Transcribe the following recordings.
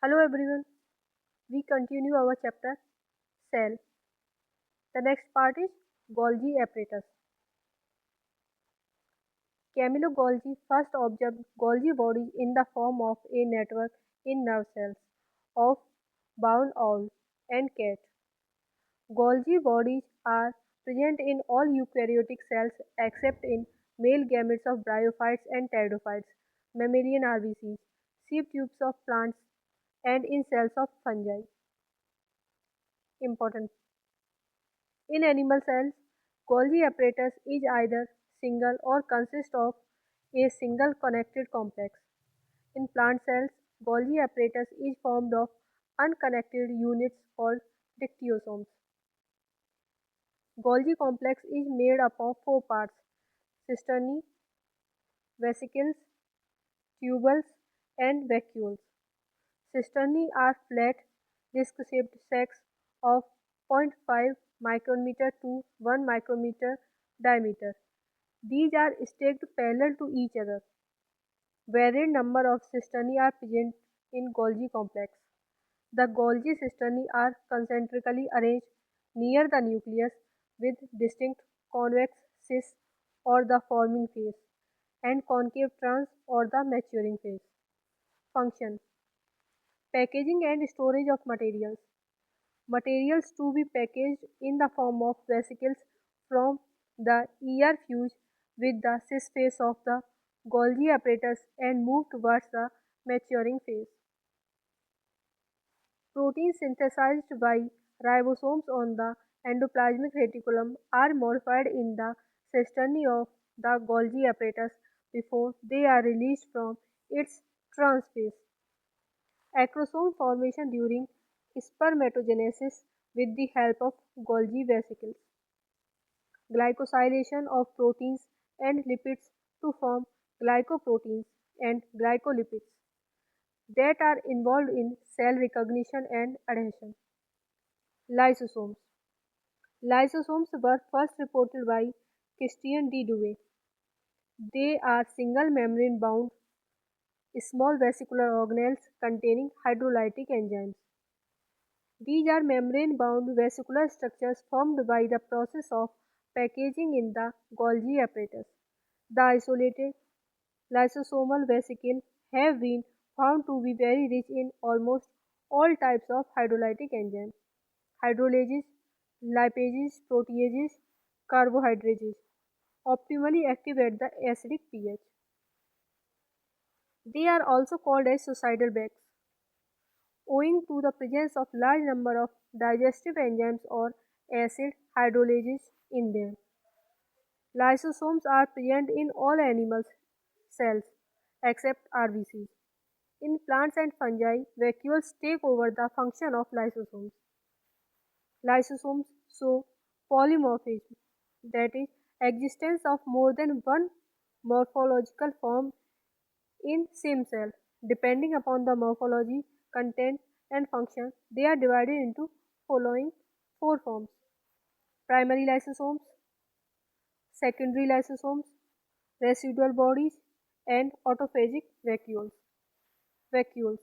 Hello everyone, we continue our chapter Cell. The next part is Golgi apparatus. Camilo Golgi first observed Golgi bodies in the form of a network in nerve cells of bound owl and cat. Golgi bodies are present in all eukaryotic cells except in male gametes of bryophytes and pteridophytes, mammalian RBCs, sieve tubes of plants, and in cells of fungi. Important. In animal cells, Golgi apparatus is either single or consists of a single connected complex. In plant cells, Golgi apparatus is formed of unconnected units called dictyosomes. Golgi complex is made up of four parts: cisternae, vesicles, tubules, and vacuoles. Cisternae are flat, disc-shaped sacs of 0.5 micrometer to 1 micrometer diameter. These are stacked parallel to each other. Varied number of cisternae are present in Golgi complex. The Golgi cisternae are concentrically arranged near the nucleus with distinct convex cysts or the forming phase and concave trans or the maturing phase. Function: packaging and storage of materials. Materials to be packaged in the form of vesicles from the ER fuse with the cis phase of the Golgi apparatus and move towards the maturing phase. Proteins synthesized by ribosomes on the endoplasmic reticulum are modified in the cisternae of the Golgi apparatus before they are released from its transphase. Acrosome formation during spermatogenesis with the help of Golgi vesicles. Glycosylation of proteins and lipids to form glycoproteins and glycolipids that are involved in cell recognition and adhesion. Lysosomes. Lysosomes were first reported by Christian de Duve. They are single membrane bound small vesicular organelles containing hydrolytic enzymes. These are membrane bound vesicular structures formed by the process of packaging in the Golgi apparatus. The isolated lysosomal vesicles have been found to be very rich in almost all types of hydrolytic enzymes: hydrolases, lipases, proteases, carbohydrates, optimally active at the acidic pH. They are also called as suicidal bags, owing to the presence of large number of digestive enzymes or acid hydrolases in them. Lysosomes are present in all animal cells except RBCs. In plants and fungi, vacuoles take over the function of lysosomes. Lysosomes show polymorphism, that is, existence of more than one morphological form in same cell. Depending upon the morphology, content, and function, they are divided into following four forms: primary lysosomes, secondary lysosomes, residual bodies, and autophagic vacuoles. Vacuoles.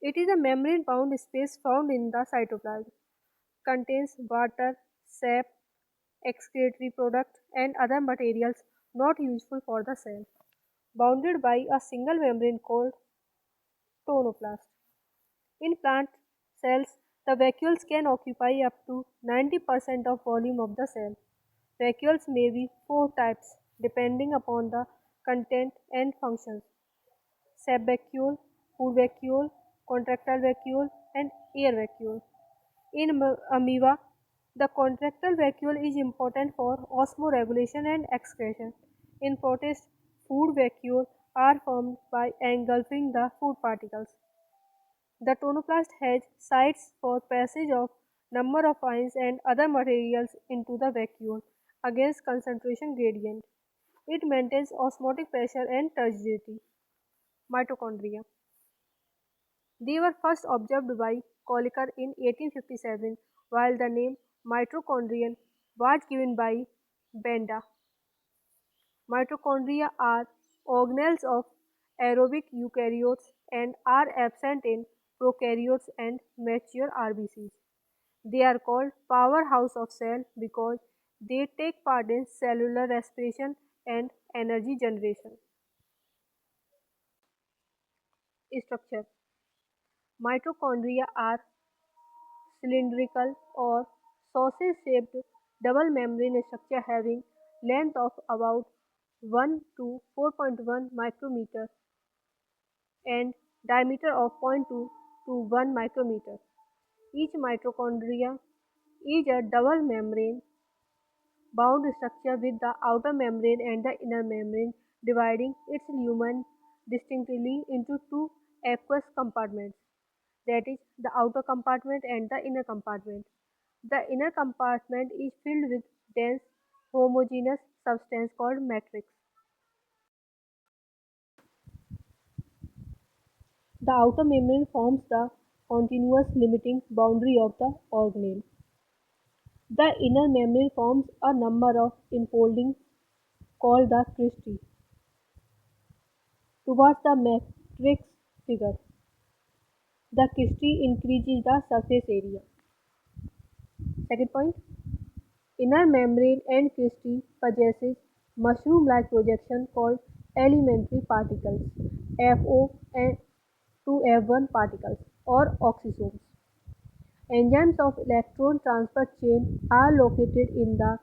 It is a membrane-bound space found in the cytoplasm. Contains water, sap, excretory product, and other materials not useful for the cell. Bounded by a single membrane called tonoplast. In plant cells, the vacuoles can occupy up to 90% of volume of the cell. Vacuoles may be four types depending upon the content and functions: sap vacuole, food vacuole, contractile vacuole, and air vacuole. In amoeba, the contractile vacuole is important for osmoregulation and excretion. In protists, food vacuole are formed by engulfing the food particles. The tonoplast has sites for passage of number of ions and other materials into the vacuole against concentration gradient. It maintains osmotic pressure and turgidity. Mitochondria. They were first observed by Kolliker in 1857, while the name mitochondrion was given by Benda. Mitochondria are organelles of aerobic eukaryotes and are absent in prokaryotes and mature RBCs. They are called powerhouse of cell because they take part in cellular respiration and energy generation. Structure. Mitochondria are cylindrical or sausage-shaped double membrane structure having length of about 1 to 4.1 micrometer and diameter of zero point 0.2 to 1 micrometer. Each mitochondria is a double membrane bound structure with the outer membrane and the inner membrane dividing its lumen distinctly into two aqueous compartments, that is, the outer compartment and the inner compartment. The inner compartment is filled with dense, homogeneous substance called matrix. The outer membrane forms the continuous limiting boundary of the organelle. The inner membrane forms a number of enfoldings called the cristae. Towards the matrix figure, the cristae increases the surface area. Second point, inner membrane and cristae possesses mushroom-like projection called elementary particles (FO) and to F1 particles or oxysomes. Enzymes of electron transfer chain are located in the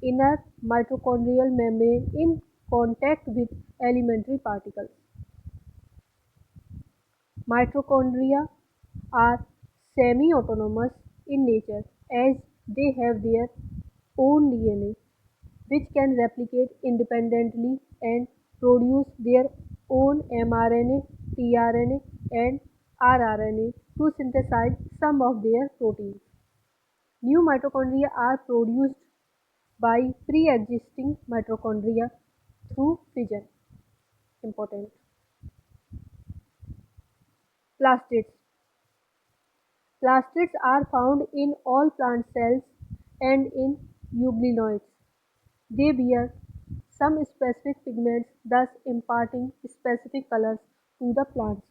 inner mitochondrial membrane in contact with elementary particles. Mitochondria are semi-autonomous in nature as they have their own DNA, which can replicate independently and produce their own mRNA, tRNA, and rRNA to synthesize some of their proteins. New mitochondria are produced by pre-existing mitochondria through fission. Important. Plastids. Plastids are found in all plant cells and in euglenoids. They bear some specific pigments, thus imparting specific colors to the plants.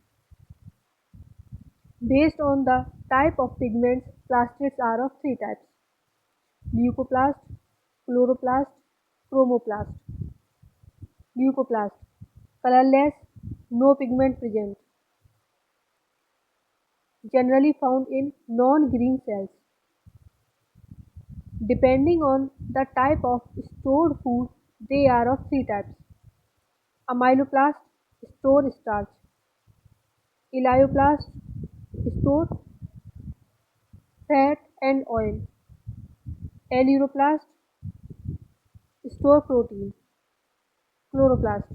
Based on the type of pigments, plastids are of three types: leucoplast, chloroplast, chromoplast. Leucoplast, colorless, no pigment present, generally found in non-green cells. Depending on the type of stored food, they are of three types: amyloplast, store starch; elaioplast, store fat and oil; aleuroplast, store protein; chloroplast,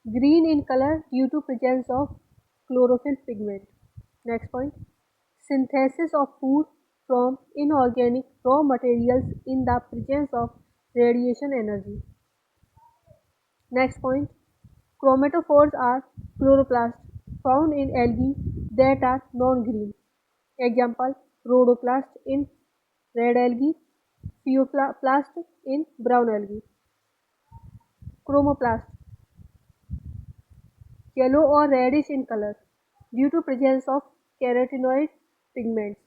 green in color due to presence of chlorophyll pigment. Next point, synthesis of food from inorganic raw materials in the presence of radiation energy. Next point, chromatophores are chloroplasts found in algae that are non-green. Example, rhodoplast in red algae, pheoplast in brown algae. Chromoplast, yellow or reddish in color due to presence of carotenoid pigments.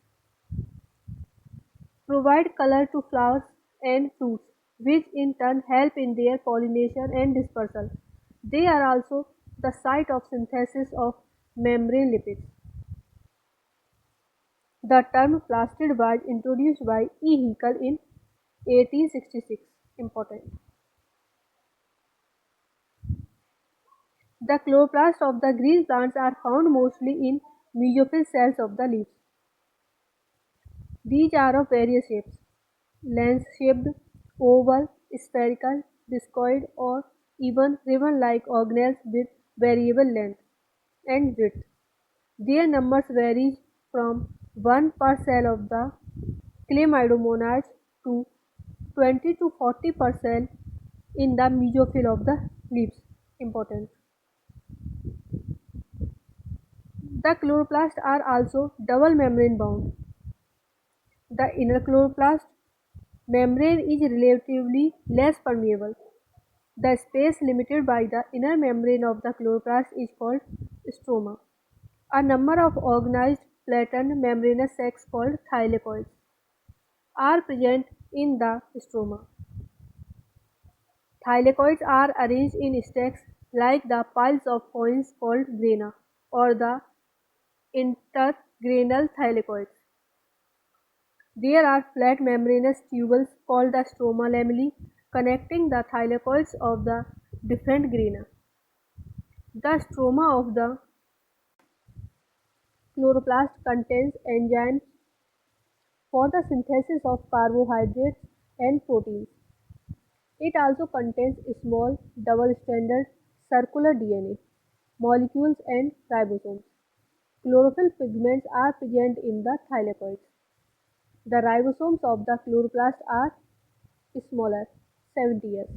Provide color to flowers and fruits, which in turn help in their pollination and dispersal. They are also the site of synthesis of membrane lipids. The term plastid was introduced by E. Haeckel in 1866. Important. The chloroplasts of the green plants are found mostly in mesophyll cells of the leaves. These are of various shapes: lens-shaped, oval, spherical, discoid, or even ribbon-like organelles with variable length and width. Their numbers vary from 1 per cell of the chlamydomonads to 20 to 40 per cell in the mesophyll of the leaves. Important. The chloroplasts are also double membrane bound. The inner chloroplast membrane is relatively less permeable. The space limited by the inner membrane of the chloroplast is called stroma. A number of organized flattened membranous sacs called thylakoids are present in the stroma. Thylakoids are arranged in stacks like the piles of coins called grana or the intergranal thylakoids. There are flat membranous tubules called the stroma lamellae connecting the thylakoids of the different grana. The stroma of the chloroplast contains enzymes for the synthesis of carbohydrates and proteins. It also contains small double-stranded circular DNA molecules and ribosomes. Chlorophyll pigments are present in the thylakoids. The ribosomes of the chloroplast are smaller, 70s.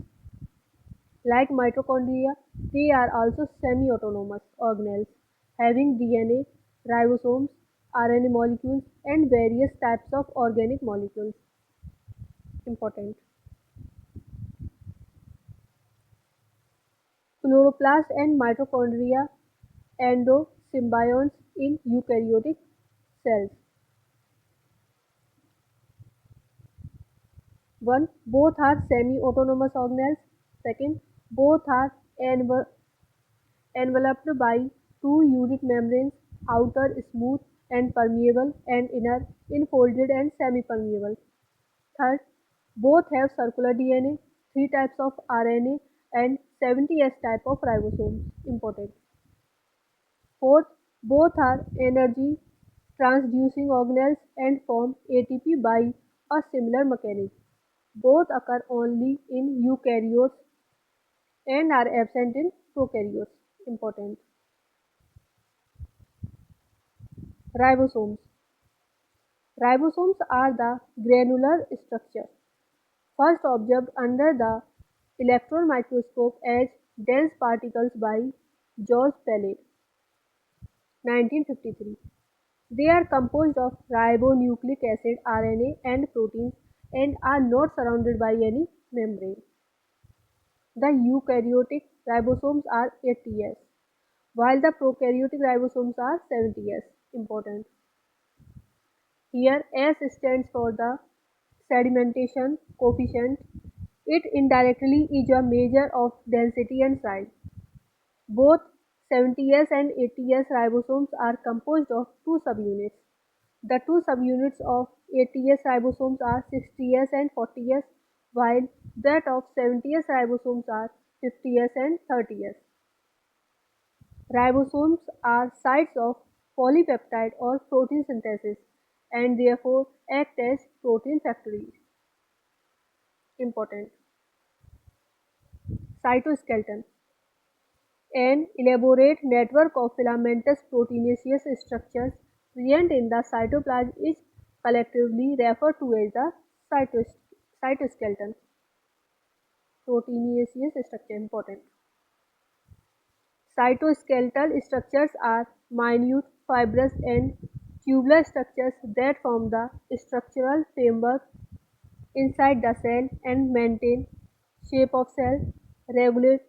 Like mitochondria, they are also semi-autonomous organelles having DNA, ribosomes, RNA molecules, and various types of organic molecules. Important. Chloroplast and mitochondria endosymbionts in eukaryotic cells. 1. Both are semi-autonomous organelles. 2. Both are enveloped by two unit membranes, outer smooth and permeable and inner enfolded and semi-permeable. 3. Both have circular DNA, 3 types of RNA and 70S type of ribosomes. Important. 4. Both are energy transducing organelles and form ATP by a similar mechanism. Both occur only in eukaryotes and are absent in prokaryotes. Important. Ribosomes. Ribosomes are the granular structure first observed under the electron microscope as dense particles by George Palade, 1953. They are composed of ribonucleic acid, RNA, and proteins and are not surrounded by any membrane. The eukaryotic ribosomes are 80S, while the prokaryotic ribosomes are 70S. Important. Here S stands for the sedimentation coefficient. It indirectly is a measure of density and size. Both 70S and 80S ribosomes are composed of two subunits. The two subunits of 80S ribosomes are 60S and 40S, while that of 70S ribosomes are 50S and 30S. Ribosomes are sites of polypeptide or protein synthesis and therefore act as protein factories. Important. Cytoskeleton. An elaborate network of filamentous proteinaceous structures present in the cytoplasm is collectively referred to as the cytoskeleton. Proteinaceous structure. Important. Cytoskeletal structures are minute, fibrous and tubular structures that form the structural framework inside the cell and maintain shape of cell, regulate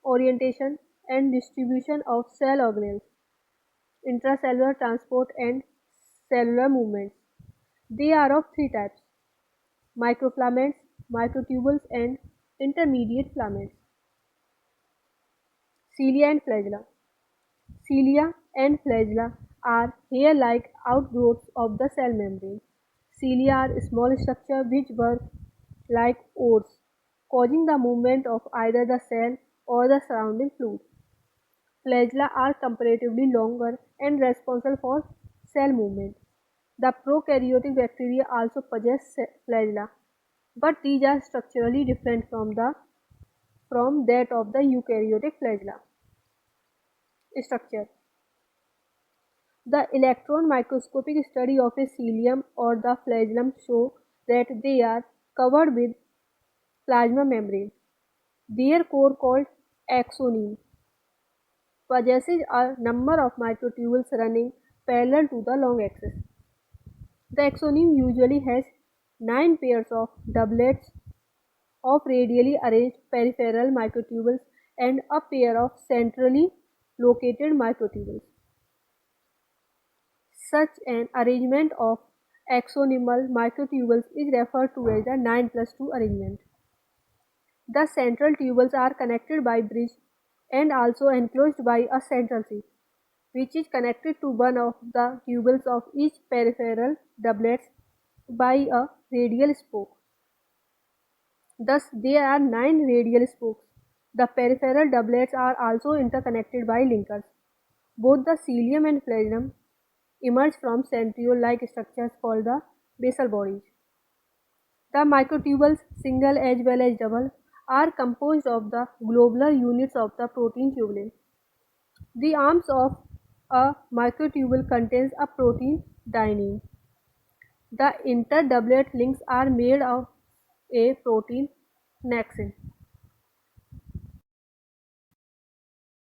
orientation and distribution of cell organelles, intracellular transport and cellular movements. They are of three types: microfilaments, microtubules and intermediate filaments. Cilia and flagella. Cilia and flagella are hair-like outgrowths of the cell membrane. Cilia are small structures which work like oars, causing the movement of either the cell or the surrounding fluid. Flagella are comparatively longer and responsible for cell movement. The prokaryotic bacteria also possess flagella, but these are structurally different from that of the eukaryotic flagella. Structure. The electron microscopic study of a cilium or the flagellum show that they are covered with plasma membrane. Their core, called axoneme, possesses a number of microtubules running parallel to the long axis. The axoneme usually has 9 pairs of doublets of radially arranged peripheral microtubules and a pair of centrally located microtubules. Such an arrangement of axonal microtubules is referred to as the 9+2 arrangement. The central tubules are connected by bridge and also enclosed by a central sheath, which is connected to one of the tubules of each peripheral doublets by a radial spoke. Thus, there are 9 radial spokes. The peripheral doublets are also interconnected by linkers. Both the cilium and flagellum emerge from centriole-like structures called the basal bodies. The microtubules, single as well as double, are composed of the globular units of the protein tubulin. The arms of a microtubule contains a protein dynein. The interdoublet links are made of a protein nexin.